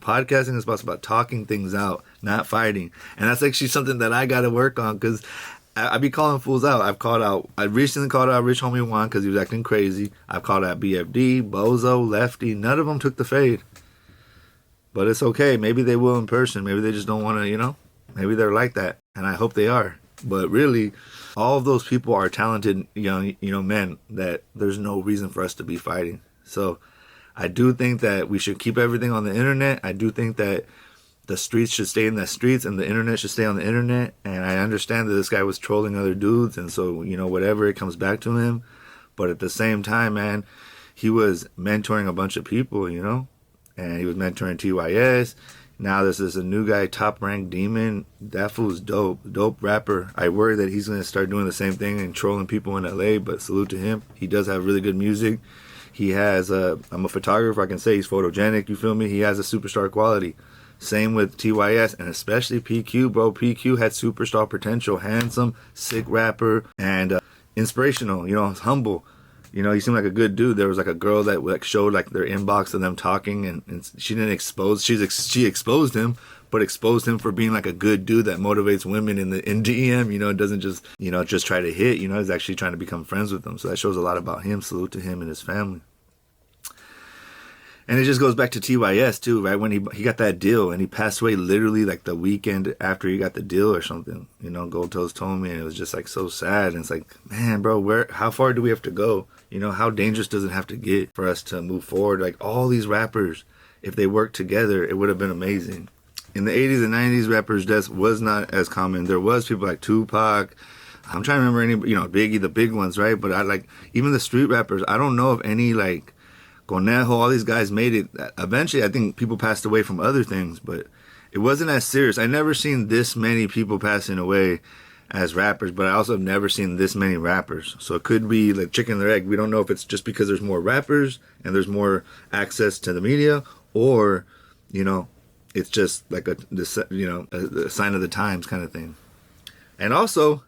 Podcasting is about talking things out, not fighting. And that's actually something that I got to work on, because I be calling fools out. I recently called out Rich Homie Juan because he was acting crazy. I've called out BFD, Bozo, Lefty. None of them took the fade. But it's okay. Maybe they will in person. Maybe they just don't want to, maybe they're like that. And I hope they are. But really, all of those people are talented young, men that there's no reason for us to be fighting. So I do think that we should keep everything on the internet. I do think that the streets should stay in the streets and the internet should stay on the internet. And I understand that this guy was trolling other dudes, and so, whatever, it comes back to him. But at the same time, man, he was mentoring a bunch of people, and he was mentoring TYS. Now this is a new guy, Top Rank Demon. That fool's dope rapper. I worry that he's going to start doing the same thing and trolling people in LA, but salute to him. He does have really good music. He has I'm a photographer, I can say he's photogenic, you feel me? He has a superstar quality. Same with TYS, and especially PQ, bro. PQ had superstar potential, handsome, sick rapper, and inspirational, humble. He seemed like a good dude. There was like a girl that showed like their inbox of them talking, and she didn't expose, she exposed him, but exposed him for being like a good dude that motivates women in DM, doesn't just try to hit, he's actually trying to become friends with them. So that shows a lot about him. Salute to him and his family. And it just goes back to TYS too, right? When he got that deal, and he passed away literally like the weekend after he got the deal or something. Gold Toes told me, and it was just like so sad. And it's like, man, bro, how far do we have to go? How dangerous does it have to get for us to move forward? Like all these rappers, if they worked together, it would have been amazing. In the 80s and 90s, rappers' death was not as common. There was people like Tupac. I'm trying to remember any, Biggie, the big ones, right? But I like, even the street rappers, I don't know of any like Conejo, all these guys made it. Eventually, I think people passed away from other things, but it wasn't as serious. I never seen this many people passing away as rappers, but I also have never seen this many rappers. So it could be like chicken or egg. We don't know if it's just because there's more rappers and there's more access to the media, or, it's just like a sign of the times kind of thing. And also,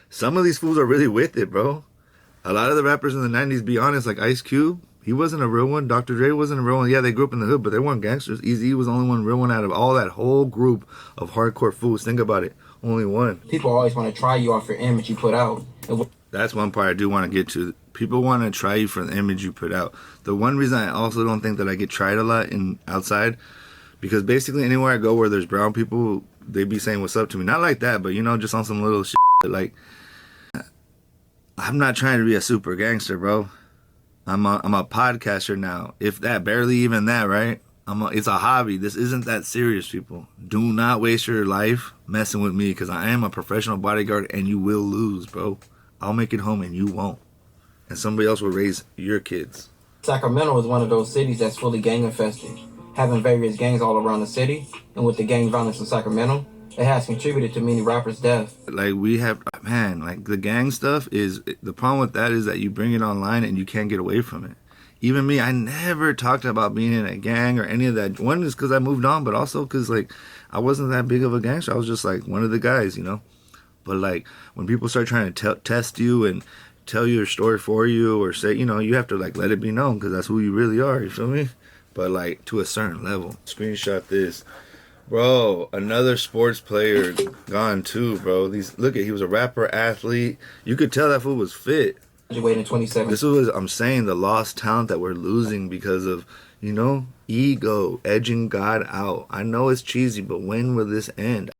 some of these fools are really with it, bro. A lot of the rappers in the 90s, be honest, like Ice Cube, he wasn't a real one. Dr. Dre wasn't a real one. Yeah, they grew up in the hood, but they weren't gangsters. Eazy-E was the only one real one out of all that whole group of hardcore fools. Think about it. Only one. People always want to try you off your image you put out. That's one part I do want to get to. People want to try you for the image you put out. The one reason I also don't think that I get tried a lot outside, because basically anywhere I go where there's brown people, they be saying what's up to me. Not like that, but just on some little shit. Like, I'm not trying to be a super gangster, bro. I'm a podcaster now. If that, barely even that, right? It's a hobby. This isn't that serious, people. Do not waste your life messing with me, because I am a professional bodyguard, and you will lose, bro. I'll make it home and you won't. And somebody else will raise your kids. Sacramento is one of those cities that's fully gang infested, having various gangs all around the city, and with the gang violence in Sacramento, it has contributed to many rappers' death. Like, we have, man, like the gang stuff is, the problem with that is that you bring it online and you can't get away from it. Even me, I never talked about being in a gang or any of that. One is because I moved on, but also because, like, I wasn't that big of a gangster. I was just, like, one of the guys, But, like, when people start trying to test you and tell your story for you, or say, you have to, like, let it be known, because that's who you really are, you feel me? But, like, to a certain level. Screenshot this. Bro, another sports player gone too, bro. He was a rapper, athlete. You could tell that fool was fit. Graduated in 2017. This was, I'm saying, the lost talent that we're losing because of, ego, edging God out. I know it's cheesy, but when will this end?